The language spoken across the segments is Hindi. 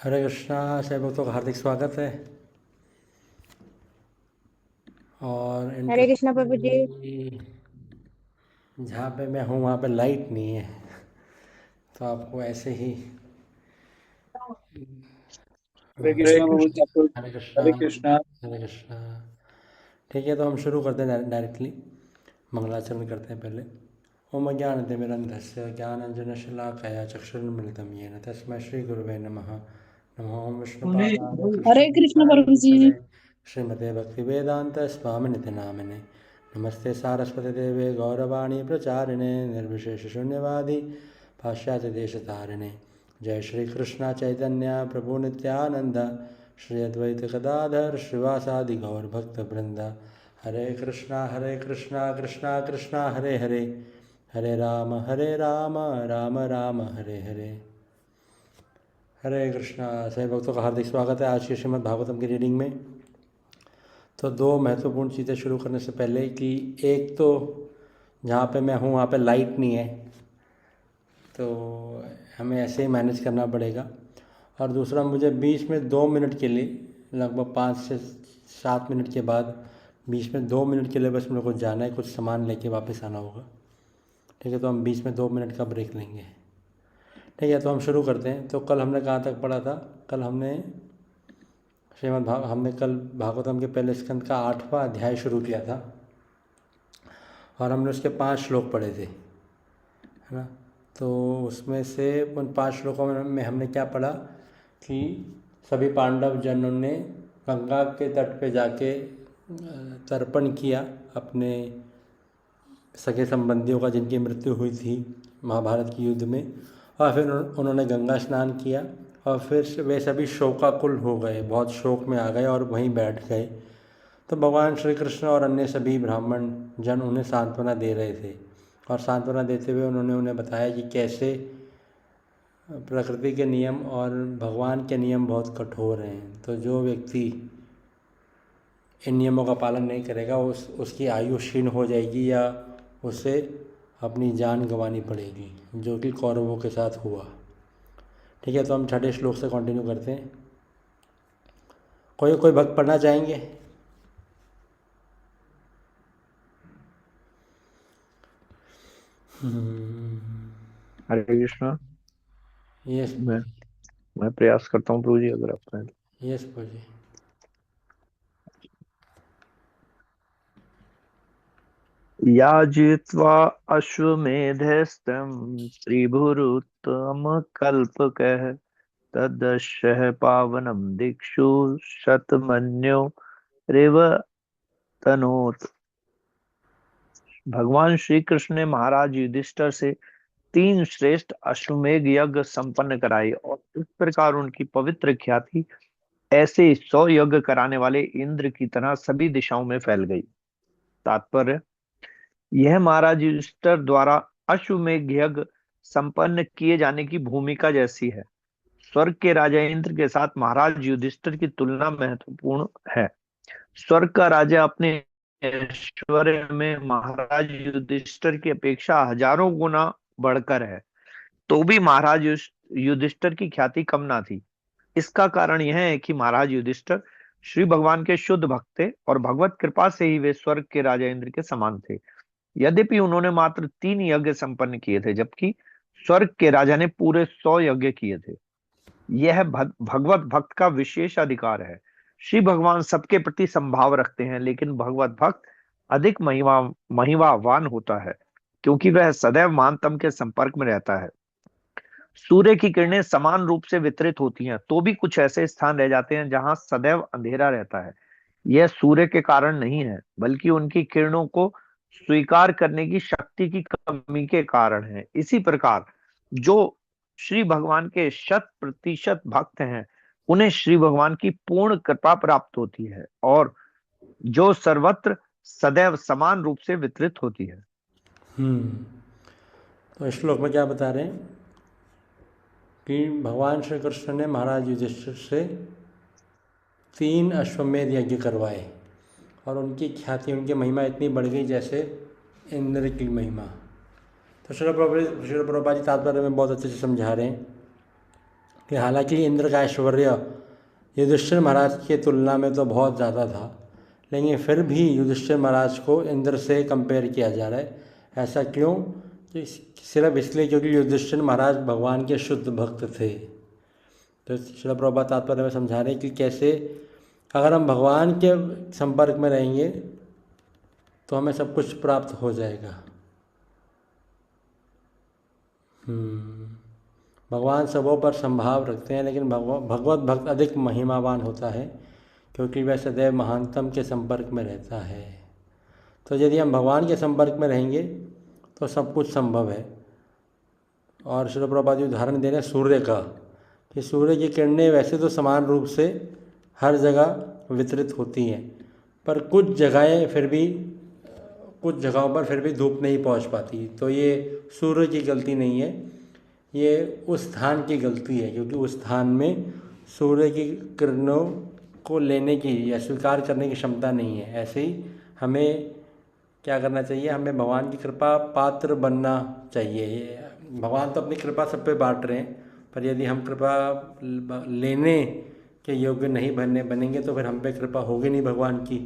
हरे कृष्णा। सभी भक्तों का हार्दिक स्वागत है। और हरे कृष्णा प्रभु जी। इंटरेस्टिंगली जहाँ पे मैं हूँ वहाँ पे लाइट नहीं है, तो आपको ऐसे ही हरे हरे कृष्णा प्रभु जी, आपको कृष्णा। हरे कृष्णा। हरे कृष्णा। ठीक है, तो हम शुरू करते हैं डायरेक्टली। मंगलाचरण करते हैं पहले। ओम अज्ञानतिमिरन्धस्य ज्ञानाञ्जनशलाकया चक्षुरुन्मिलितं येन तस्मै श्रीगुरुवे नमः। नमो ओं विष्णुपादाय हरे कृष्ण कृष्णप्रेष्ठाय प्रभु जी। भूतले श्रीमते भक्तिवेदान्तस्वामिनिति नामिने। नमस्ते सारस्वतीदेवे गौरवाणी प्रचारिणे निर्विशेषशून्यवादी पाश्चात्यदेशतारिणे। जय श्री कृष्ण चैतन्य प्रभु नित्यानंद श्री अद्वैत गदाधर श्रीवासादि गौर भक्त वृंद। हरे कृष्णा कृष्णा कृष्णा हरे हरे, हरे राम राम राम हरे हरे। हरे कृष्णा। सभी भक्तों का हार्दिक स्वागत है आज के श्रीमद् भागवतम की रीडिंग में। तो दो महत्वपूर्ण चीज़ें शुरू करने से पहले कि एक तो जहाँ पे मैं हूँ वहाँ पे लाइट नहीं है, तो हमें ऐसे ही मैनेज करना पड़ेगा। और दूसरा, मुझे बीच में 2 मिनट के लिए लगभग 5 से 7 मिनट के बाद बीच में 2 मिनट के लिए बस मेरे को जाना है, कुछ सामान लेके वापस आना होगा। ठीक है, तो हम बीच में 2 मिनट का ब्रेक लेंगे। ठीक है, तो हम शुरू करते हैं। तो कल हमने कहाँ तक पढ़ा था? कल हमने कल भागवतम के पहले स्कंद का 8वां अध्याय शुरू किया था और हमने उसके 5 श्लोक पढ़े थे, है ना। तो उसमें से उन 5 श्लोकों में हमने क्या पढ़ा कि सभी पांडव जनों ने गंगा के तट पे जाके तर्पण किया अपने सगे संबंधियों का जिनकी मृत्यु हुई थी महाभारत के युद्ध में। और फिर उन्होंने गंगा स्नान किया और फिर वे सभी शोकाकुल हो गए, बहुत शोक में आ गए और वहीं बैठ गए। तो भगवान श्री कृष्ण और अन्य सभी ब्राह्मण जन उन्हें सांत्वना दे रहे थे और सांत्वना देते हुए उन्होंने उन्हें बताया कि कैसे प्रकृति के नियम और भगवान के नियम बहुत कठोर हैं। तो जो व्यक्ति इन नियमों का पालन नहीं करेगा उसकी आयु क्षीण हो जाएगी या उसे अपनी जान गंवानी पड़ेगी, जो कि कौरवों के साथ हुआ। ठीक है, तो हम 6ठे श्लोक से कंटिन्यू करते हैं। कोई कोई भक्त पढ़ना चाहेंगे? हरे कृष्णा। यस। मैं मैं प्रयास करता हूँ प्रभु जी, अगर आप कहें यस बोलिए। तो। या जित्वा अश्वमेधस्तं त्रिभुरुत्तम कल्पकः तदश्य पावनम दिक्षु शतमन्यो रेव तनोत। भगवान श्री कृष्ण ने महाराज युधिष्ठिर से 3 श्रेष्ठ अश्वमेध यज्ञ संपन्न कराए और इस प्रकार उनकी पवित्र ख्याति ऐसे 100 यज्ञ कराने वाले इंद्र की तरह सभी दिशाओं में फैल गई। तात्पर्य, यह महाराज युधिष्ठिर द्वारा अश्वमेध यज्ञ संपन्न किए जाने की भूमिका जैसी है। स्वर्ग के राजा इंद्र के साथ महाराज युधिष्ठिर की तुलना महत्वपूर्ण है। स्वर्ग का राजा अपने ऐश्वर्य में महाराज युधिष्ठिर की अपेक्षा हजारों गुना बढ़कर है, तो भी महाराज युधिष्ठिर की ख्याति कम ना थी। इसका कारण यह है कि महाराज युधिष्ठिर श्री भगवान के शुद्ध भक्त थे और भगवत कृपा से ही वे स्वर्ग के राजा इंद्र के समान थे। यद्यपि उन्होंने मात्र 3 यज्ञ संपन्न किए थे, जबकि स्वर्ग के राजा ने पूरे 100 यज्ञ किए थे। यह भगवत भक्त का विशेष अधिकार है। श्री भगवान सबके प्रति संभाव रखते हैं, लेकिन भगवत भक्त अधिक महिमावान होता है, क्योंकि वह सदैव महानतम के संपर्क में रहता है। सूर्य की किरणें समान रूप से वितरित होती हैं, तो भी कुछ ऐसे स्थान रह जाते हैं जहां सदैव अंधेरा रहता है। यह सूर्य के कारण नहीं है, बल्कि उनकी किरणों को स्वीकार करने की शक्ति की कमी के कारण है। इसी प्रकार जो श्री भगवान के 100% भक्त हैं, उन्हें श्री भगवान की पूर्ण कृपा प्राप्त होती है और जो सर्वत्र सदैव समान रूप से वितरित होती है। तो इस श्लोक में क्या बता रहे हैं कि भगवान श्री कृष्ण ने महाराज युधिष्ठिर से 3 अश्वमेध यज्ञ करवाए और उनकी ख्याति, उनकी महिमा इतनी बढ़ गई जैसे इंद्र की महिमा। तो श्रील प्रभुपाद जी तात्पर्य में बहुत अच्छे से समझा रहे हैं कि हालांकि इंद्र का ऐश्वर्य युधिष्ठिर महाराज की तुलना में तो बहुत ज़्यादा था, लेकिन फिर भी युधिष्ठिर महाराज को इंद्र से कंपेयर किया जा रहा है। ऐसा क्यों? कि सिर्फ इसलिए क्योंकि युधिष्ठिर महाराज भगवान के शुद्ध भक्त थे। तो श्रील प्रभुपाद तात्पर्य में समझा रहे हैं कि कैसे अगर हम भगवान के संपर्क में रहेंगे तो हमें सब कुछ प्राप्त हो जाएगा। भगवान सबों पर संभाव रखते हैं, लेकिन भगवत भक्त अधिक महिमावान होता है क्योंकि वह सदैव महानतम के संपर्क में रहता है। तो यदि हम भगवान के संपर्क में रहेंगे तो सब कुछ संभव है। और श्रील प्रभुपाद जी उदाहरण दे रहे हैं सूर्य का, कि सूर्य की किरणें वैसे तो समान रूप से हर जगह वितरित होती हैं, पर कुछ जगहों पर फिर भी धूप नहीं पहुंच पाती। तो ये सूर्य की गलती नहीं है, ये उस स्थान की गलती है, क्योंकि उस स्थान में सूर्य की किरणों को लेने की या स्वीकार करने की क्षमता नहीं है। ऐसे ही हमें क्या करना चाहिए? हमें भगवान की कृपा पात्र बनना चाहिए। भगवान तो अपनी कृपा सब पे बांट रहे हैं, पर यदि हम कृपा लेने के योग्य नहीं बनेंगे तो फिर हम पे कृपा होगी नहीं भगवान की,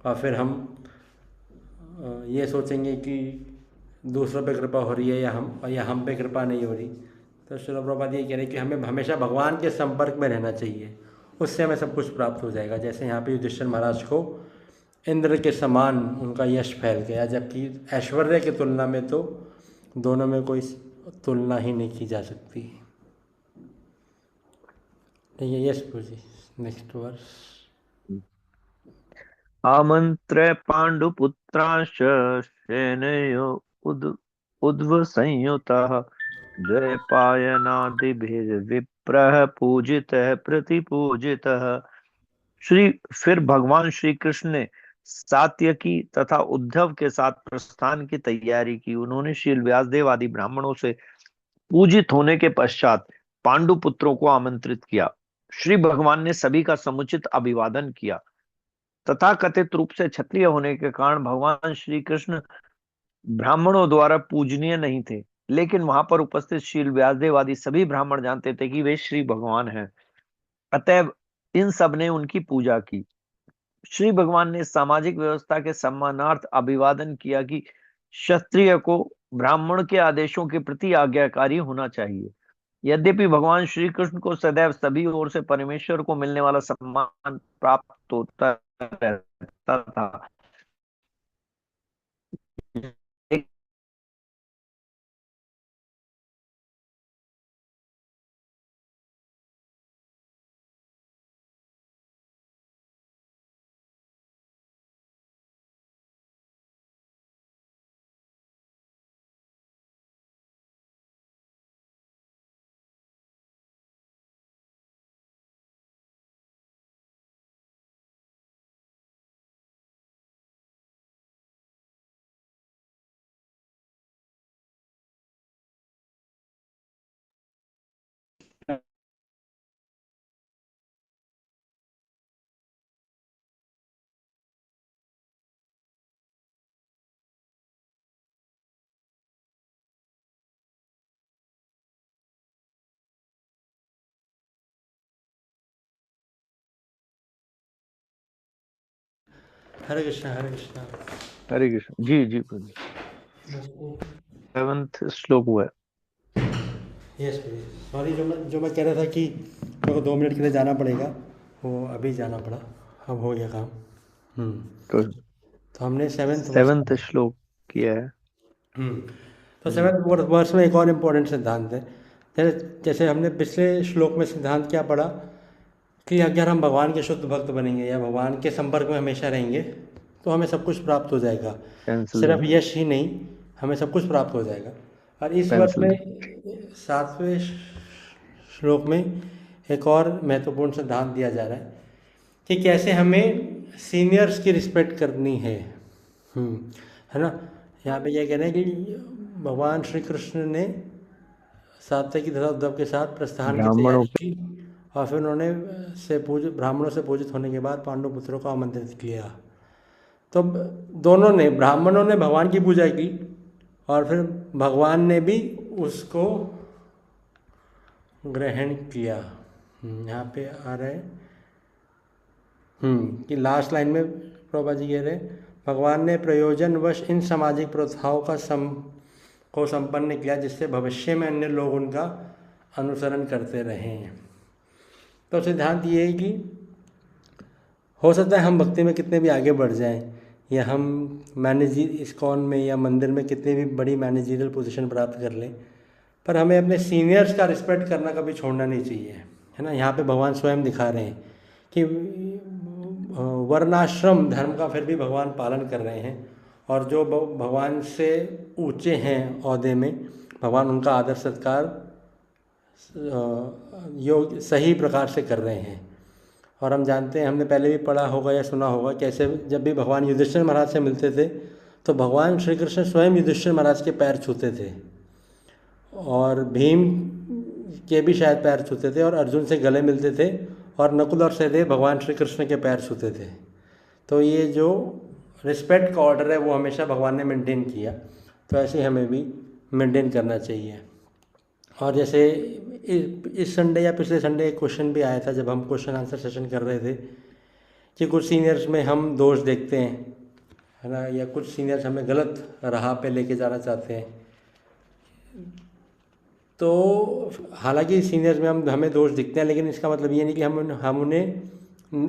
और फिर हम ये सोचेंगे कि दूसरों पे कृपा हो रही है या हम पे कृपा नहीं हो रही। तो श्रील प्रभुपाद ये कह रहे हैं कि हमें हमेशा भगवान के संपर्क में रहना चाहिए, उससे हमें सब कुछ प्राप्त हो जाएगा। जैसे यहाँ पे युधिष्ठिर महाराज को इंद्र के समान उनका यश फैल गया, जबकि ऐश्वर्य की तुलना में तो दोनों में कोई तुलना ही नहीं की जा सकती। ठीक है, यश पूजी नेक्स्ट वर्स। आमन्त्र्य पाण्डुपुत्रांश्च सेनयो उद्वसंयुतः द्वैपायनादिभिर्विप्रः पूजितः प्रतिपूजितः। फिर भगवान श्री कृष्ण ने सात्यकी तथा उद्धव के साथ प्रस्थान की तैयारी की। उन्होंने शील व्यासदेव आदि ब्राह्मणों से पूजित होने के पश्चात पांडु पुत्रों को आमंत्रित किया। श्री भगवान ने सभी का समुचित अभिवादन किया। तथा कथित रूप से क्षत्रिय होने के कारण भगवान श्री कृष्ण ब्राह्मणों द्वारा पूजनीय नहीं थे, लेकिन वहां पर उपस्थित शील व्यासदेव आदि सभी ब्राह्मण जानते थे कि वे श्री भगवान हैं। अतएव इन सब ने उनकी पूजा की। श्री भगवान ने सामाजिक व्यवस्था के सम्मानार्थ अभिवादन किया कि क्षत्रिय को ब्राह्मण के आदेशों के प्रति आज्ञाकारी होना चाहिए। यद्यपि भगवान श्री कृष्ण को सदैव सभी ओर से परमेश्वर को मिलने वाला सम्मान प्राप्त होता रहता था, हरे कृष्णा हरे कृष्णा। हरे कृष्ण। जी जी प्रभु। 7th श्लोक हुआ है। Yes please. सॉरी, जो मैं कह रहा था कि मेरे को 2 मिनट के लिए जाना पड़ेगा, वो अभी जाना पड़ा, अब हो गया काम। तो हमने 7th श्लोक किया है। तो 7th वर्ष में एक और इम्पोर्टेंट सिद्धांत है। जैसे हमने पिछले श्लोक में सिद्धांत क्या पढ़ा कि अगर हम भगवान के शुद्ध भक्त बनेंगे या भगवान के संपर्क में हमेशा रहेंगे तो हमें सब कुछ प्राप्त हो जाएगा। सिर्फ यश ही नहीं, हमें सब कुछ प्राप्त हो जाएगा। और इस वर्ष में 7वें श्लोक में एक और महत्वपूर्ण सिद्धांत दिया जा रहा है कि कैसे हमें सीनियर्स की रिस्पेक्ट करनी है। है ना? यहाँ पे ये कह रहे हैं कि भगवान श्री कृष्ण ने सात्यकी तथा उद्धव के साथ प्रस्थान की तैयारी की और फिर उन्होंने ब्राह्मणों से पूजित होने के बाद पांडु पुत्रों को आमंत्रित किया। तो ब्राह्मणों ने भगवान की पूजा की और फिर भगवान ने भी ग्रहण किया। यहाँ पे आ रहा है कि लास्ट लाइन में प्रभा जी कह रहे हैं, भगवान ने प्रयोजनवश इन सामाजिक प्रथाओं को संपन्न किया जिससे भविष्य में अन्य लोग उनका अनुसरण करते रहें। तो सिद्धांत ये है कि हो सकता है हम भक्ति में कितने भी आगे बढ़ जाएं, या हम इस्कॉन में या मंदिर में कितनी भी बड़ी मैनेजरियल पोजीशन प्राप्त कर लें, पर हमें अपने सीनियर्स का रिस्पेक्ट करना कभी छोड़ना नहीं चाहिए, है ना। यहाँ पे भगवान स्वयं दिखा रहे हैं कि वर्णाश्रम धर्म का फिर भी भगवान पालन कर रहे हैं, और जो भगवान से ऊंचे हैं ओहदे में, भगवान उनका आदर सत्कार योग सही प्रकार से कर रहे हैं। और हम जानते हैं, हमने पहले भी पढ़ा होगा या सुना होगा, कैसे जब भी भगवान युधिष्ठिर महाराज से मिलते थे तो भगवान श्री कृष्ण स्वयं युधिष्ठिर महाराज के पैर छूते थे, और भीम के भी शायद पैर छूते थे, और अर्जुन से गले मिलते थे, और नकुल और सहदेव भगवान श्री कृष्ण के पैर छूते थे। तो ये जो रिस्पेक्ट का ऑर्डर है वो हमेशा भगवान ने मेंटेन किया, तो ऐसे ही हमें भी मेंटेन करना चाहिए। और जैसे इस संडे या पिछले संडे एक क्वेश्चन भी आया था जब हम क्वेश्चन आंसर सेशन कर रहे थे, कि कुछ सीनियर्स में हम दोष देखते हैं, है ना, या कुछ सीनियर्स हमें गलत राह पे लेके जाना चाहते हैं। तो हालांकि सीनियर्स में हमें दोष दिखते हैं, लेकिन इसका मतलब ये नहीं कि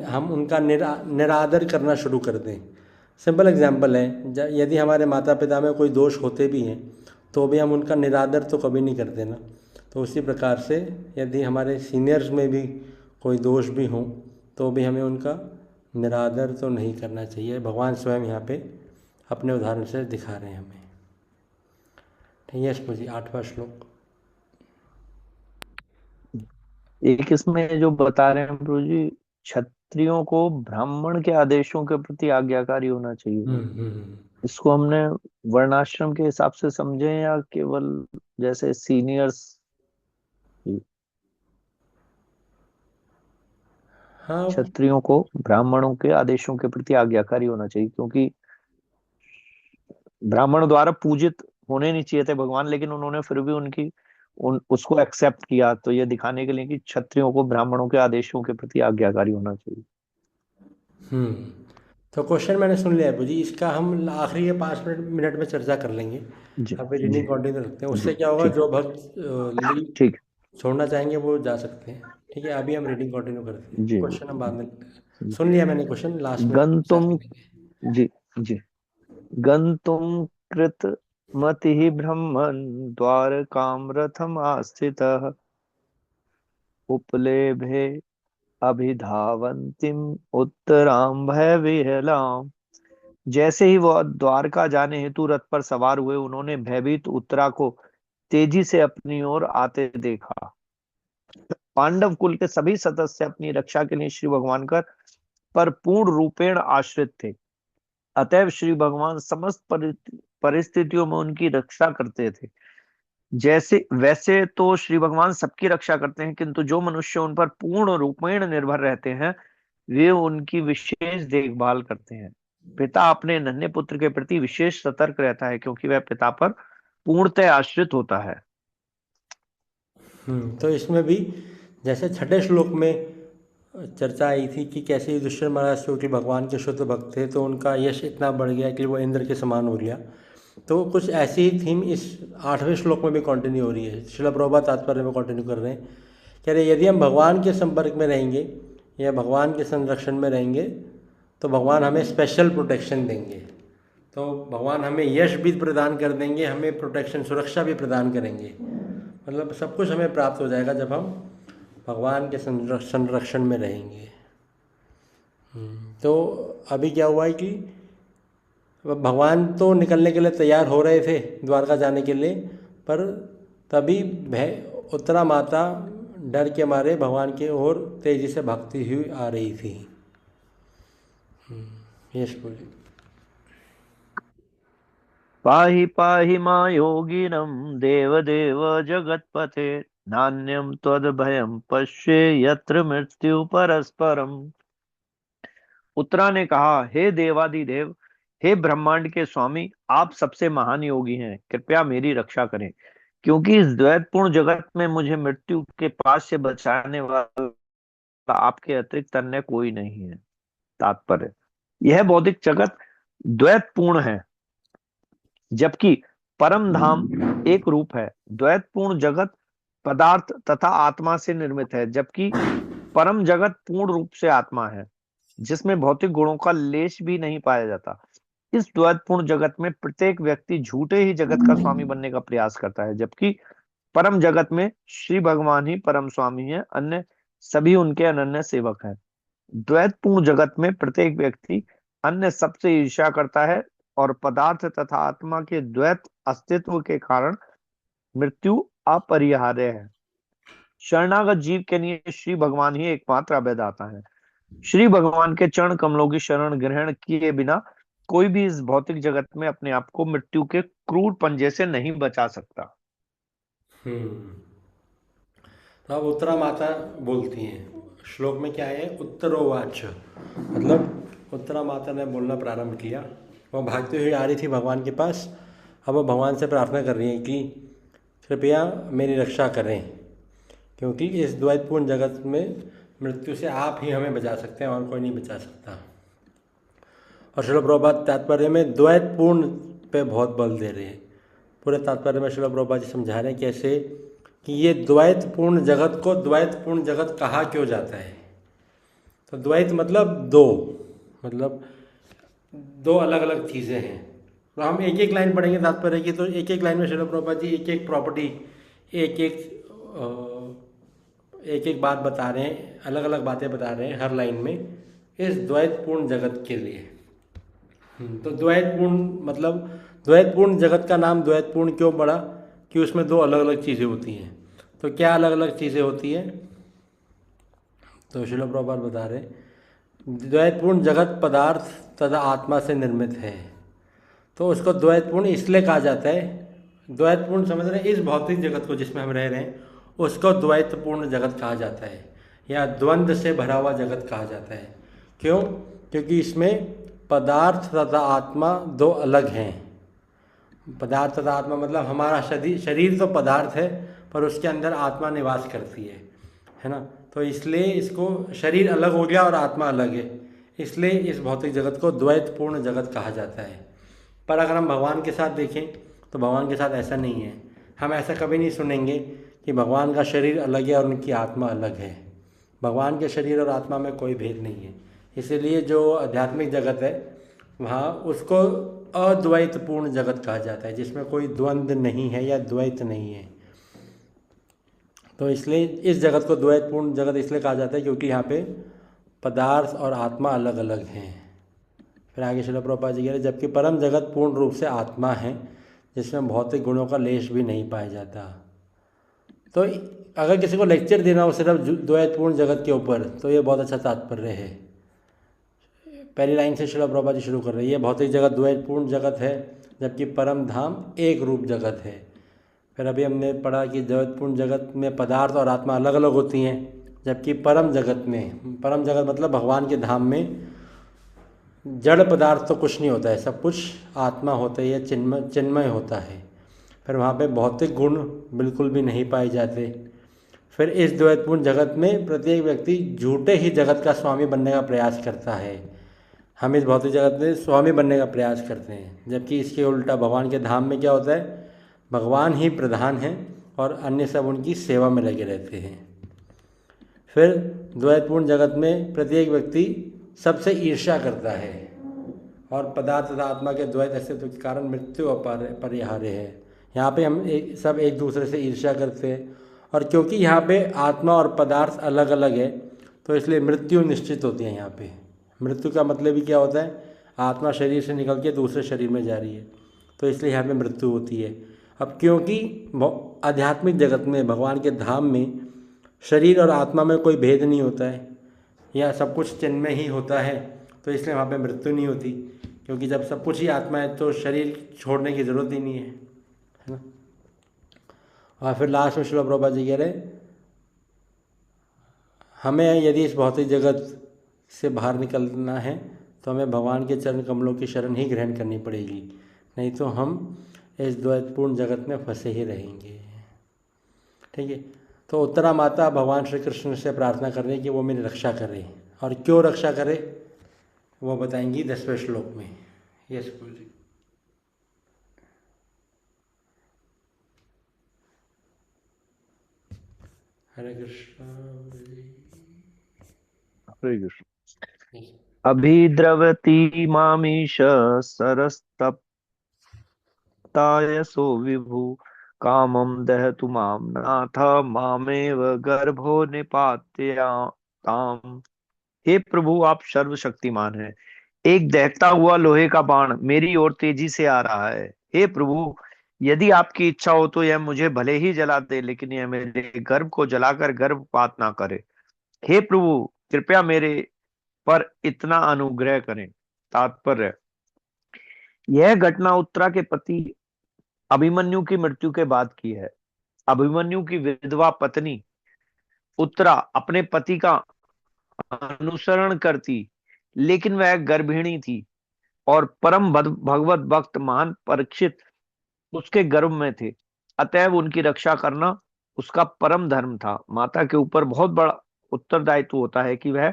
हम उनका निरादर करना शुरू कर दें। सिंपल एग्जांपल है, यदि हमारे माता पिता में कोई दोष होते भी हैं तो भी हम उनका निरादर तो कभी नहीं करते ना। तो उसी प्रकार से यदि हमारे सीनियर्स में भी कोई दोष भी हों तो भी हमें उनका निरादर तो नहीं करना चाहिए। भगवान स्वयं यहाँ पे अपने उदाहरण से दिखा रहे हैं हमें। ठीक है यश जी, 8वां श्लोक। एक इसमें जो बता रहे हैं प्रभु जी, क्षत्रियों को ब्राह्मण के आदेशों के प्रति आज्ञाकारी होना चाहिए। हम्म। इसको हमने वर्णाश्रम के हिसाब से समझे या केवल जैसे सीनियर्स? हाँ। क्षत्रियों को ब्राह्मणों के आदेशों के प्रति आज्ञाकारी होना चाहिए, क्योंकि ब्राह्मण द्वारा पूजित होने नहीं चाहिए थे भगवान, लेकिन उन्होंने फिर भी उसको एक्सेप्ट किया। तो ये दिखाने के लिए कि क्षत्रियों को ब्राह्मणों के आदेशों के प्रति आज्ञाकारी होना चाहिए। हम्म। तो क्वेश्चन मैंने सुन लिया है बुजी, इसका हम आखिरी के 5 मिनट में चर्चा कर लेंगे। जी अभी जी रीडिंग कंटिन्यू रखते हैं, जी। उससे क्या होगा, ठीक जो भक्त लीड ठीक। छोड़ना चाहेंगे वो जा सकते हैं। ठीक है, अभी हम रीडिंग कंटिन्यू करते हैं, जी क्वेश्चन हम बाद में जी। सुन लिया मैंने, क्वेश्चन लास्ट में विचार गंतुम करेंगे। जी जी। गंतुम कृत मति ब्रह्मन् द्वारकाम रथम आस्थितः उपलेभे अभिधावन्तीम उत्तराम भय विहलाम। जैसे ही वह द्वारका जाने हेतु रथ पर सवार हुए, उन्होंने भयभीत उत्तरा को तेजी से अपनी ओर आते देखा। पांडव कुल के सभी सदस्य अपनी रक्षा के लिए श्री भगवान पर पूर्ण रूपेण आश्रित थे, अतएव श्री भगवान समस्त परिस्थितियों में उनकी रक्षा करते थे। जैसे वैसे तो श्री भगवान सबकी रक्षा करते हैं, किंतु जो मनुष्य उन पर पूर्ण रूपेण निर्भर रहते हैं वे उनकी विशेष देखभाल करते हैं। पिता अपने नन्हे पुत्र के प्रति विशेष सतर्क रहता है, क्योंकि वह पिता पर पूर्णतः आश्रित होता है। तो इसमें भी जैसे छठे श्लोक में चर्चा आई थी कि कैसे युधिष्ठिर महाराज क्योंकि भगवान के शुद्ध भक्त थे तो उनका यश इतना बढ़ गया कि वो इंद्र के समान हो गया। तो कुछ ऐसी ही थीम इस 8वें श्लोक में भी कंटिन्यू हो रही है। श्रील प्रभुपाद तात्पर्य में कंटिन्यू कर रहे हैं, कह रहे यदि हम भगवान के संपर्क में रहेंगे या भगवान के संरक्षण में रहेंगे तो भगवान हमें स्पेशल प्रोटेक्शन देंगे। तो भगवान हमें यश भी प्रदान कर देंगे, हमें प्रोटेक्शन सुरक्षा भी प्रदान करेंगे, मतलब सब कुछ हमें प्राप्त हो जाएगा जब हम भगवान के संरक्षण में रहेंगे। तो अभी क्या हुआ है कि भगवान तो निकलने के लिए तैयार हो रहे थे द्वारका जाने के लिए, पर तभी उत्तरा माता डर के मारे भगवान की ओर तेजी से भागती हुई आ रही थी। यश बोलिए। पाहि पाहि मां योगिनं देवदेव जगत्पते, नान्यं त्वद्भयं पश्ये यत्र मृत्यु परस्परम। उत्तरा ने कहा, हे देवादिदेव, हे ब्रह्मांड के स्वामी, आप सबसे महान योगी हैं, कृपया मेरी रक्षा करें, क्योंकि इस द्वैतपूर्ण जगत में मुझे मृत्यु के पास से बचाने वाला आपके अतिरिक्त अन्य कोई नहीं है। तात्पर्य, यह भौतिक जगत द्वैतपूर्ण है, जबकि परम धाम एक रूप है। द्वैतपूर्ण जगत पदार्थ तथा आत्मा से निर्मित है, जबकि परम जगत पूर्ण रूप से आत्मा है, जिसमें भौतिक गुणों का लेश भी नहीं पाया जाता। इस द्वैतपूर्ण जगत में प्रत्येक व्यक्ति झूठे ही जगत का स्वामी बनने का प्रयास करता है, जबकि परम जगत में श्री भगवान ही परम स्वामी है, अन्य सभी उनके अनन्य सेवक हैं। द्वैतपूर्ण जगत में प्रत्येक व्यक्ति अन्य सबसे ईर्ष्या करता है, और पदार्थ तथा आत्मा के द्वैत अस्तित्व के कारण मृत्यु अपरिहार्य है। शरणागत जीव के लिए श्री भगवान ही एकमात्र अभयदाता है। श्री भगवान के चरण कमलों की शरण ग्रहण किए बिना कोई भी इस भौतिक जगत में अपने आप को मृत्यु के क्रूर पंजे से नहीं बचा सकता। हम्म। तो अब उत्तरा माता बोलती हैं, श्लोक में क्या है, उत्तरोवाच, मतलब उत्तरा माता ने बोलना प्रारंभ किया। वो भागते हुए आ रही थी भगवान के पास। अब वो भगवान से प्रार्थना कर रही है कि कृपया मेरी रक्षा करें, क्योंकि इस द्वैतपूर्ण जगत में मृत्यु से आप ही हमें बचा सकते हैं और कोई नहीं बचा सकता। और श्रील प्रभुपाद तात्पर्य में द्वैतपूर्ण पे बहुत बल दे रहे हैं। पूरे तात्पर्य में श्रील प्रभुपाद जी समझा रहे हैं कैसे कि ये द्वैतपूर्ण जगत को द्वैतपूर्ण जगत कहा क्यों जाता है। तो द्वैत मतलब दो, मतलब दो अलग अलग चीज़ें हैं। तो हम एक एक लाइन पढ़ेंगे तात्पर्य की, तो एक एक लाइन में श्रील प्रभुपाद जी एक एक प्रॉपर्टी, एक एक बात बता रहे हैं, अलग अलग बातें बता रहे हैं हर लाइन में इस द्वैतपूर्ण जगत के लिए। तो द्वैतपूर्ण मतलब द्वैतपूर्ण जगत का नाम द्वैतपूर्ण क्यों पड़ा, कि उसमें दो अलग अलग चीज़ें होती हैं। तो क्या अलग अलग चीज़ें होती हैं, तो श्रील प्रभुपाद बता रहे द्वैतपूर्ण जगत पदार्थ तथा आत्मा से निर्मित है। तो उसको द्वैतपूर्ण इसलिए कहा जाता है, द्वैतपूर्ण समझ रहे हैं, इस भौतिक जगत को जिसमें हम रह रहे हैं उसको द्वैतपूर्ण जगत कहा जाता है, या द्वंद्व से भरा हुआ जगत कहा जाता है। क्यों? क्योंकि इसमें पदार्थ तथा आत्मा दो अलग हैं। पदार्थ तथा आत्मा मतलब हमारा शरीर तो पदार्थ है, पर उसके अंदर आत्मा निवास करती है ना। तो इसलिए इसको शरीर अलग हो गया और आत्मा अलग है, इसलिए इस भौतिक जगत को द्वैतपूर्ण जगत कहा जाता है। पर अगर हम भगवान के साथ देखें तो भगवान के साथ ऐसा नहीं है। हम ऐसा कभी नहीं सुनेंगे कि भगवान का शरीर अलग है और उनकी आत्मा अलग है। भगवान के शरीर और आत्मा में कोई भेद नहीं है। इसीलिए जो आध्यात्मिक जगत है वहाँ उसको अद्वैतपूर्ण जगत कहा जाता है, जिसमें कोई द्वंद्व नहीं है या द्वैत नहीं है। तो इसलिए इस जगत को द्वैतपूर्ण जगत इसलिए कहा जाता है क्योंकि यहाँ पे पदार्थ और आत्मा अलग अलग हैं। फिर आगे श्रील प्रभुपाद जी कह रहे जबकि परम जगत पूर्ण रूप से आत्मा है, जिसमें भौतिक गुणों का लेश भी नहीं पाया जाता। तो अगर किसी को लेक्चर देना हो सिर्फ द्वैतपूर्ण जगत के ऊपर, तो ये बहुत अच्छा तात्पर्य है। पहली लाइन से श्रील प्रभुपाद जी शुरू कर रही है, भौतिक जगत द्वैतपूर्ण जगत है, जबकि परम धाम एक रूप जगत है। फिर अभी हमने पढ़ा कि द्वैतपूर्ण जगत में पदार्थ और आत्मा अलग अलग होती हैं, जबकि परम जगत में, परम जगत मतलब भगवान के धाम में जड़ पदार्थ तो कुछ नहीं होता है, सब कुछ आत्मा होता है या चिन्मय होता है। फिर वहाँ पे भौतिक गुण बिल्कुल भी नहीं पाए जाते। फिर इस द्वैतपूर्ण जगत में प्रत्येक व्यक्ति झूठे ही जगत का स्वामी बनने का प्रयास करता है। हम इस भौतिक जगत में स्वामी बनने का प्रयास करते हैं, जबकि इसके उल्टा भगवान के धाम में क्या होता है, भगवान ही प्रधान हैं और अन्य सब उनकी सेवा में लगे रहते हैं। फिर द्वैतपूर्ण जगत में प्रत्येक व्यक्ति सबसे ईर्ष्या करता है, और पदार्थ तथा आत्मा के द्वैत अस्तित्व के कारण मृत्यु अपरिहार्य है। यहाँ पे हम सब एक दूसरे से ईर्ष्या करते हैं, और क्योंकि यहाँ पे आत्मा और पदार्थ अलग अलग है तो इसलिए मृत्यु निश्चित होती है। यहाँ पे मृत्यु का मतलब ही क्या होता है, आत्मा शरीर से निकल के दूसरे शरीर में जा रही है, तो इसलिए यहाँ पे मृत्यु होती है। अब क्योंकि आध्यात्मिक जगत में भगवान के धाम में शरीर और आत्मा में कोई भेद नहीं होता है, या सब कुछ चिन्मय ही होता है, तो इसलिए वहाँ पे मृत्यु नहीं होती। क्योंकि जब सब कुछ ही आत्मा है तो शरीर छोड़ने की ज़रूरत ही नहीं है ना। और फिर लास्ट में श्रील प्रभुपाद जी कह रहे हमें यदि इस भौतिक जगत से बाहर निकलना है तो हमें भगवान के चरण कमलों की शरण ही ग्रहण करनी पड़ेगी, नहीं तो हम इस द्वैतपूर्ण जगत में फंसे ही रहेंगे। ठीक है। तो उत्तरा माता भगवान श्री कृष्ण से प्रार्थना कर रही है कि वो मेरी रक्षा करे, और क्यों रक्षा करे वो बताएंगी 10वें श्लोक में। यस गुरुजी। हरे कृष्ण। हरे कृष्ण। अभिद्रवती मामीश सरस्तप्तायसो विभु कामं दहतु मां नाथ मामेव गर्भो निपात्याताम्। हे प्रभु, आप सर्वशक्तिमान हैं। एक दहकता हुआ लोहे का बाण मेरी ओर तेजी से आ रहा है। हे प्रभु, यदि आपकी इच्छा हो तो यह मुझे भले ही जला दे, लेकिन यह मेरे गर्भ को जलाकर गर्भपात ना करे। हे प्रभु, कृपया मेरे पर इतना अनुग्रह करें। तात्पर्य: यह घटना उत्तरा के पति अभिमन्यु की मृत्यु के बाद की है। अभिमन्यु की विधवा पत्नी उत्तरा अपने पति का अनुसरण करती, लेकिन वह गर्भिणी थी और परम भगवत भक्त महान परीक्षित उसके गर्भ में थे। अतएव उनकी रक्षा करना उसका परम धर्म था। माता के ऊपर बहुत बड़ा उत्तरदायित्व होता है कि वह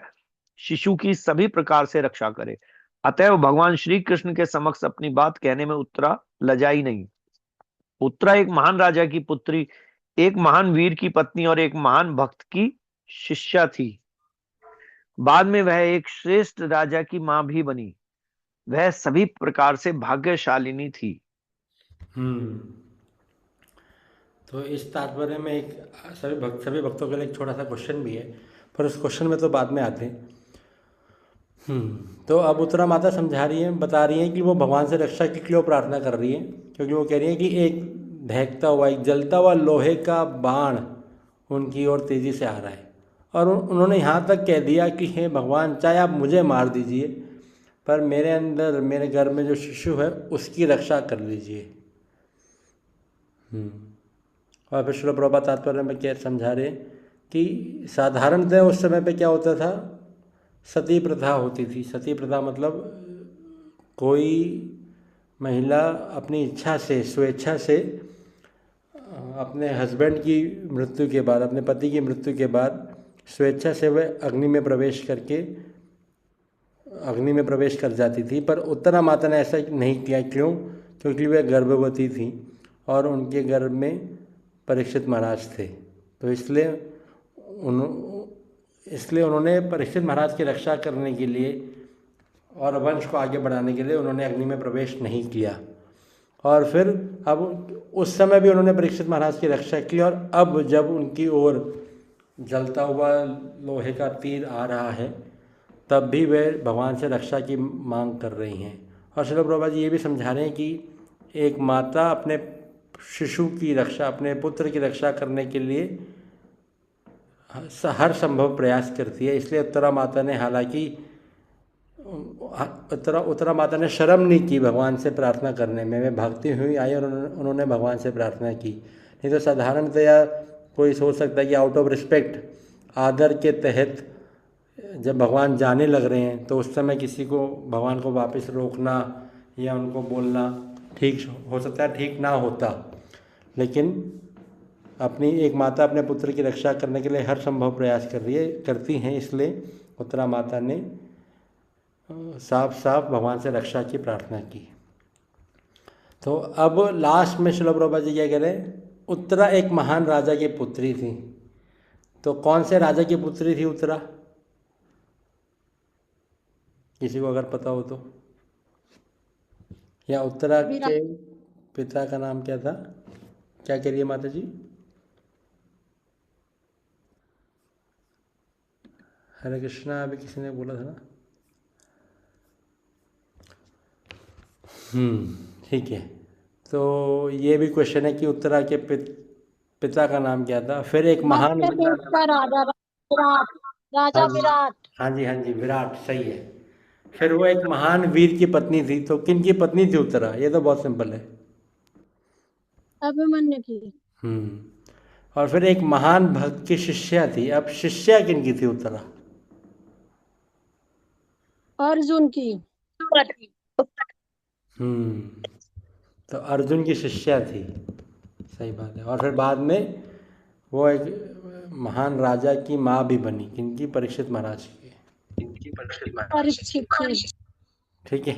शिशु की सभी प्रकार से रक्षा करे। अतएव भगवान श्री कृष्ण के समक्ष अपनी बात कहने में उत्तरा लजाई नहीं। उत्तरा एक महान राजा की पुत्री, एक महान वीर की पत्नी और एक महान भक्त की शिष्या थी। बाद में वह एक श्रेष्ठ राजा की मां भी बनी। वह सभी प्रकार से भाग्यशालिनी थी। तो इस तात्पर्य में एक सभी भक्तों के लिए एक छोटा सा क्वेश्चन भी है, पर उस क्वेश्चन में तो बाद में आते हैं। तो अब उत्तरा माता समझा रही है, बता रही है कि वो भगवान से रक्षा की क्यों प्रार्थना कर रही है, क्योंकि वो कह रही है कि एक दहकता हुआ, एक जलता हुआ लोहे का बाण उनकी ओर तेज़ी से आ रहा है, और उन्होंने यहाँ तक कह दिया कि हे भगवान, चाहे आप मुझे मार दीजिए, पर मेरे अंदर, मेरे घर में जो शिशु है उसकी रक्षा कर लीजिए। और फिर श्रील प्रभुपाद तात्पर्य में क्या समझा रहे कि साधारणतः उस समय पे क्या होता था, सती प्रथा होती थी। सती प्रथा मतलब कोई महिला अपनी इच्छा से, स्वेच्छा से अपने हस्बैंड की मृत्यु के बाद, अपने पति की मृत्यु के बाद स्वेच्छा से वह अग्नि में प्रवेश कर जाती थी। पर उत्तरा माता ने ऐसा नहीं किया। क्यों? क्योंकि वह गर्भवती थी और उनके गर्भ में परीक्षित महाराज थे। तो इसलिए उन्होंने परीक्षित महाराज की रक्षा करने के लिए और वंश को आगे बढ़ाने के लिए उन्होंने अग्नि में प्रवेश नहीं किया। और फिर अब उस समय भी उन्होंने परीक्षित महाराज की रक्षा की, और अब जब उनकी ओर जलता हुआ लोहे का तीर आ रहा है, तब भी वे भगवान से रक्षा की मांग कर रही हैं। और श्रील प्रभुपाद जी ये भी समझा रहे हैं कि एक माता अपने शिशु की रक्षा, अपने पुत्र की रक्षा करने के लिए हर संभव प्रयास करती है। इसलिए उत्तरा माता ने, हालांकि उत्तरा माता ने शर्म नहीं की भगवान से प्रार्थना करने में। वे भागती हुई आई और उन्होंने भगवान से प्रार्थना की। नहीं तो साधारणतया कोई सोच सकता है कि आउट ऑफ रिस्पेक्ट, आदर के तहत जब भगवान जाने लग रहे हैं तो उस समय किसी को, भगवान को वापस रोकना या उनको बोलना ठीक हो सकता है, ठीक ना होता। लेकिन अपनी एक माता अपने पुत्र की रक्षा करने के लिए हर संभव प्रयास करती हैं। इसलिए उत्तरा माता ने साफ साफ भगवान से रक्षा की प्रार्थना की। तो अब लास्ट में श्रील प्रभुपाद जी क्या कह रहे हैं, उत्तरा एक महान राजा की पुत्री थी। तो कौन से राजा की पुत्री थी उत्तरा? किसी को अगर पता हो तो, या उत्तरा के पिता का नाम क्या था? क्या कह रही है माता जी? हरे कृष्णा, अभी किसी ने बोला था ना। ठीक है। तो ये भी क्वेश्चन है कि उत्तरा के पिता का नाम क्या था। फिर एक महान राजा विराट। हाँ जी, विराट, सही है। फिर वो एक महान वीर की पत्नी थी। तो किन की पत्नी थी उत्तरा? ये तो बहुत सिंपल है, अभिमन्यु की। और फिर एक महान भक्त की शिष्या थी। अब शिष्या किन की थी उत्तरा? अर्जुन की। तो अर्जुन की शिष्या थी, सही बात है। और फिर बाद में वो एक महान राजा की माँ भी बनी, किनकी? परीक्षित महाराज की। परीक्षित थी। ठीक है।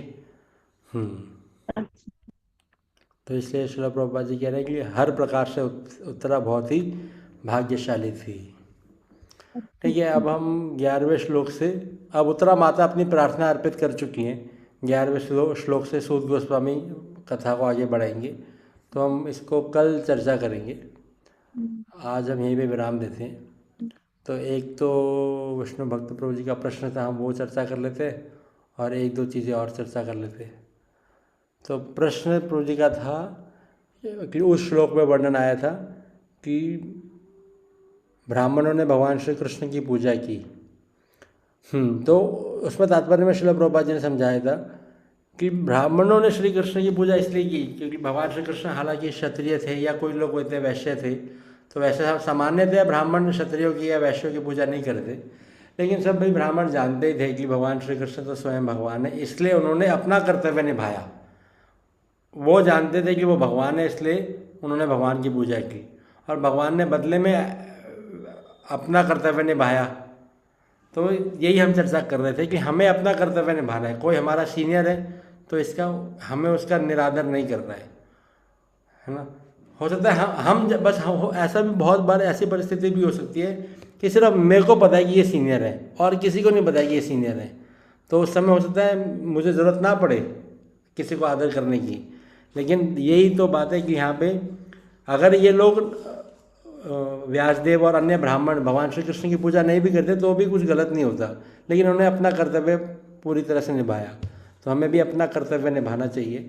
तो इसलिए श्रील प्रभुपाद जी कह रहे हैं कि हर प्रकार से उत्तरा बहुत ही भाग्यशाली थी। ठीक है, अब हम 11वें श्लोक से, अब उत्तरा माता अपनी प्रार्थना अर्पित कर चुकी हैं। 11वें श्लोक से सूत गोस्वामी कथा को आगे बढ़ाएंगे, तो हम इसको कल चर्चा करेंगे। आज हम यहीं पे विराम देते हैं। तो एक तो विष्णु भक्त प्रभु जी का प्रश्न था, हम वो चर्चा कर लेते, और एक दो चीज़ें और चर्चा कर लेते। तो प्रश्न प्रभु जी का था कि उस श्लोक में वर्णन आया था कि ब्राह्मणों ने भगवान श्री कृष्ण की पूजा की। तो उसमें तात्पर्य में श्रील प्रभुपाद जी ने समझाया था कि ब्राह्मणों ने श्री कृष्ण की पूजा इसलिए की क्योंकि भगवान श्री कृष्ण हालांकि क्षत्रिय थे, या कोई लोग होते वैश्य थे, तो वैसे सब सामान्यतः ब्राह्मण क्षत्रियों की या वैश्यों की पूजा नहीं करते, लेकिन सब भाई ब्राह्मण जानते ही थे कि भगवान श्री कृष्ण तो स्वयं भगवान है, इसलिए उन्होंने अपना कर्तव्य निभाया। वो जानते थे कि वो भगवान है, इसलिए उन्होंने भगवान की पूजा की, और भगवान ने बदले में अपना कर्तव्य निभाया। तो यही हम चर्चा कर रहे थे कि हमें अपना कर्तव्य निभाना है। कोई हमारा सीनियर है तो इसका हमें उसका निरादर नहीं करना है ना। हो सकता है बस ऐसा भी बहुत बार ऐसी परिस्थिति भी हो सकती है कि सिर्फ मेरे को पता है कि ये सीनियर है और किसी को नहीं पता है कि ये सीनियर है, तो उस समय हो सकता है मुझे ज़रूरत ना पड़े किसी को आदर करने की। लेकिन यही तो बात है कि यहाँ पे अगर ये लोग व्यासदेव और अन्य ब्राह्मण भगवान श्री कृष्ण की पूजा नहीं भी करते तो भी कुछ गलत नहीं होता, लेकिन उन्होंने अपना कर्तव्य पूरी तरह से निभाया। तो हमें भी अपना कर्तव्य निभाना चाहिए।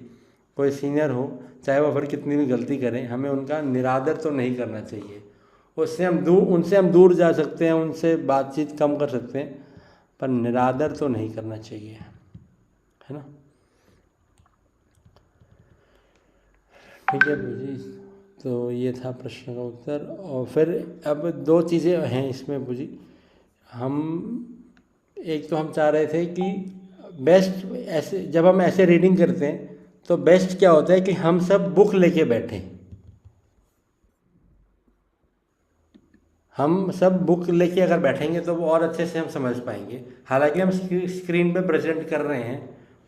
कोई सीनियर हो, चाहे वो फिर कितनी भी गलती करें, हमें उनका निरादर तो नहीं करना चाहिए। उनसे हम दूर जा सकते हैं, उनसे बातचीत कम कर सकते हैं, पर निरादर तो नहीं करना चाहिए, है ना। ठीक है जी, तो ये था प्रश्न का उत्तर। और फिर अब दो चीज़ें हैं इसमें जी, एक तो हम चाह रहे थे कि बेस्ट ऐसे जब हम ऐसे रीडिंग करते हैं तो बेस्ट क्या होता है कि हम सब बुक लेके बैठें। हम सब बुक लेके अगर बैठेंगे तो वो और अच्छे से हम समझ पाएंगे। हालांकि हम स्क्रीन पे प्रेजेंट कर रहे हैं,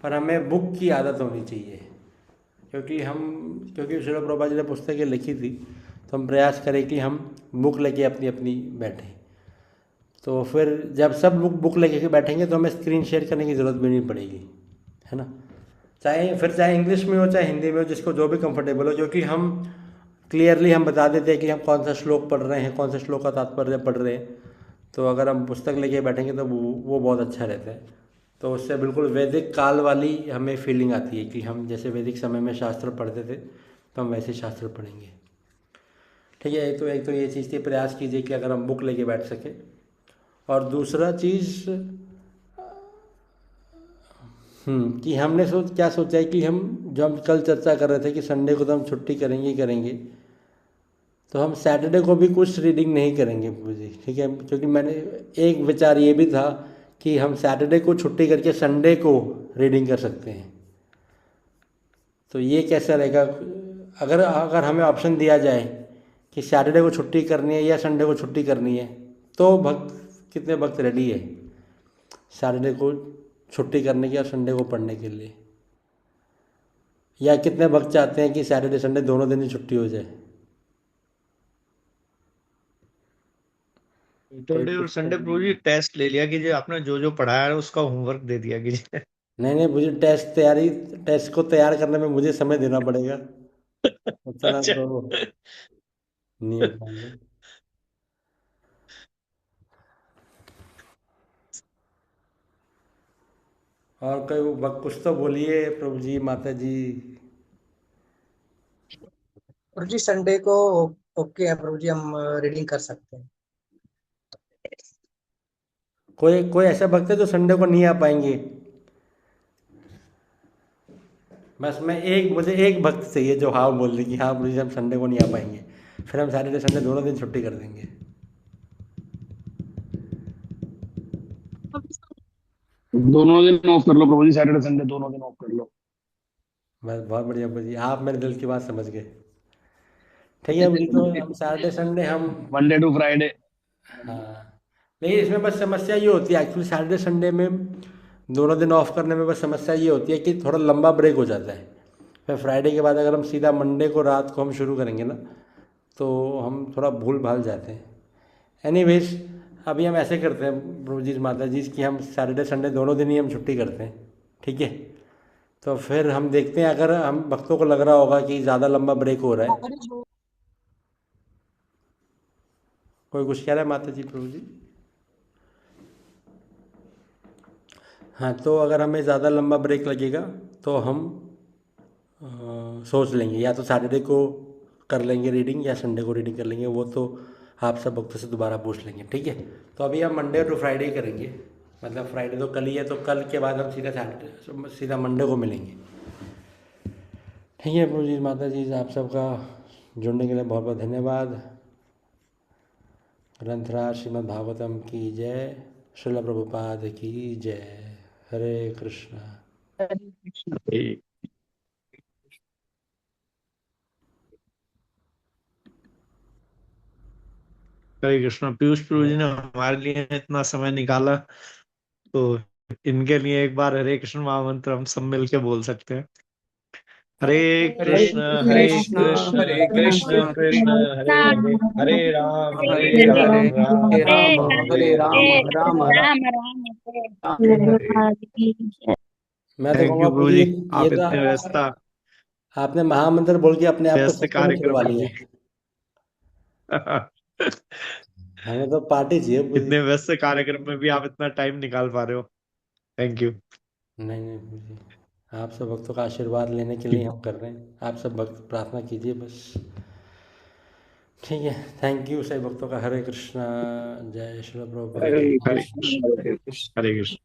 पर हमें बुक की आदत होनी चाहिए, क्योंकि श्रील प्रभुपाद जी ने पुस्तकें लिखी थी, तो हम प्रयास करें कि हम बुक लेके अपनी अपनी बैठें। तो फिर जब सब बुक लेके बैठेंगे तो हमें स्क्रीन शेयर करने की ज़रूरत भी नहीं पड़ेगी, है ना। चाहे इंग्लिश में हो चाहे हिंदी में हो, जिसको जो भी कंफर्टेबल हो, क्योंकि हम क्लियरली हम बता देते हैं कि हम कौन सा श्लोक पढ़ रहे हैं, कौन सा श्लोक का तात्पर्य पढ़ रहे हैं। तो अगर हम पुस्तक लेके बैठेंगे तो वो बहुत अच्छा रहता है। तो उससे बिल्कुल वैदिक काल वाली हमें फीलिंग आती है कि हम जैसे वैदिक समय में शास्त्र पढ़ते थे तो हम वैसे शास्त्र पढ़ेंगे। ठीक है, एक तो ये चीज़ थी, प्रयास कीजिए कि अगर हम बुक लेके बैठ सके। और दूसरा चीज़ कि हमने क्या सोचा है कि हम कल चर्चा कर रहे थे कि संडे को तो हम छुट्टी करेंगे ही करेंगे, तो हम सैटरडे को भी कुछ रीडिंग नहीं करेंगे जी। ठीक है, क्योंकि मैंने एक विचार ये भी था कि हम सैटरडे को छुट्टी करके संडे को रीडिंग कर सकते हैं। तो ये कैसा रहेगा? अगर हमें ऑप्शन दिया जाए कि सैटरडे को छुट्टी करनी है या संडे को छुट्टी करनी है, तो कितने भक्त रेडी है सैटरडे को छुट्टी करने की और संडे को पढ़ने के लिए? या कितने भक्त चाहते हैं कि सैटरडे संडे दोनों दिन ही छुट्टी हो जाए? सैटरडे और संडे प्रभु जी टेस्ट ले लिया कीजिए, आपने जो जो पढ़ाया है उसका होमवर्क दे दिया कीजिए। नहीं, मुझे टेस्ट को तैयार करने में मुझे समय देना पड़ेगा, उतना अच्छा। तो नहीं हो पाएगा। और कोई कुछ तो बोलिए प्रभु जी, माता जी। प्रभु जी संडे को ओके है प्रभु जी, हम रीडिंग कर सकते हैं। कोई ऐसा भक्त है जो संडे को नहीं आ पाएंगे? बस मुझे एक भक्त चाहिए जो हाँ बोल दे कि हाँ प्रभु जी हम संडे को नहीं आ पाएंगे, फिर हम सैटरडे संडे दोनों दिन छुट्टी कर देंगे। दोनों दिन ऑफ कर लो प्रभु जी, सैटरडे संडे दोनों दिन ऑफ कर लो। बस बहुत बढ़िया प्रभु जी, आप मेरे दिल की बात समझ गए। ठीक है अभी तो हम सैटरडे संडे हम मंडे टू फ्राइडे। हाँ, नहीं इसमें बस समस्या ये होती है एक्चुअली सैटरडे संडे में दोनों दिन ऑफ करने में बस समस्या ये होती है कि थोड़ा लंबा ब्रेक हो जाता है। फिर फ्राइडे के बाद अगर हम सीधा मंडे को रात को हम शुरू करेंगे ना तो हम थोड़ा भूल भाल जाते हैं। एनीवेज अभी हम ऐसे करते हैं प्रभु जी माता जी कि हम सैटरडे संडे दोनों दिन ही हम छुट्टी करते हैं, ठीक है। तो फिर हम देखते हैं अगर हम भक्तों को लग रहा होगा कि ज़्यादा लंबा ब्रेक हो रहा है। कोई कुछ कह रहा है माता जी प्रभु जी? हाँ, तो अगर हमें ज़्यादा लंबा ब्रेक लगेगा तो हम सोच लेंगे या तो सैटरडे को कर लेंगे रीडिंग या संडे को रीडिंग कर लेंगे, वो तो आप सब भक्तों से दोबारा पूछ लेंगे, ठीक है। तो अभी हम मंडे टू फ्राइडे करेंगे, मतलब फ्राइडे तो कल ही है तो कल के बाद हम सीधा मंडे को मिलेंगे, ठीक है। प्रभु जी माता जी आप सबका जुड़ने के लिए बहुत बहुत धन्यवाद। ग्रंथराज श्रीमद् भागवतम की जय, श्रील प्रभुपाद की जय। हरे कृष्णा। हरे कृष्णा। पीयूष प्रभु जी ने हमारे लिए इतना समय निकाला, तो इनके लिए एक बार हरे कृष्ण महामंत्र हम सब मिलके बोल सकते हैं। हरे कृष्ण हरे कृष्ण कृष्ण कृष्ण हरे हरे, हरे राम राम हरे राम राम राम मैं तो थैंक कहूँगा यू प्रभु प्रभु जी जी, ये आप तो इतने व्यस्त आपने महामंत्र बोल के अपने आप को सबसे कार्यक्रम निकलवा में लिया। भी हमें तो पार्टी चाहिए पूरी। इतने व्यस्त कार्यक्रम में भी आप इतना टाइम निकाल पा रहे हो, थैंक यू। नहीं नहीं प्रभु जी, आप सब भक्तों का आशीर्वाद लेने के लिए हम कर रहे हैं, आप सब भक्त प्रार्थना कीजिए बस, ठीक है। थैंक यू सभी भक्तों का। हरे कृष्णा। जय श्री प्रभुपाद। हरे कृष्ण हरे कृष्ण।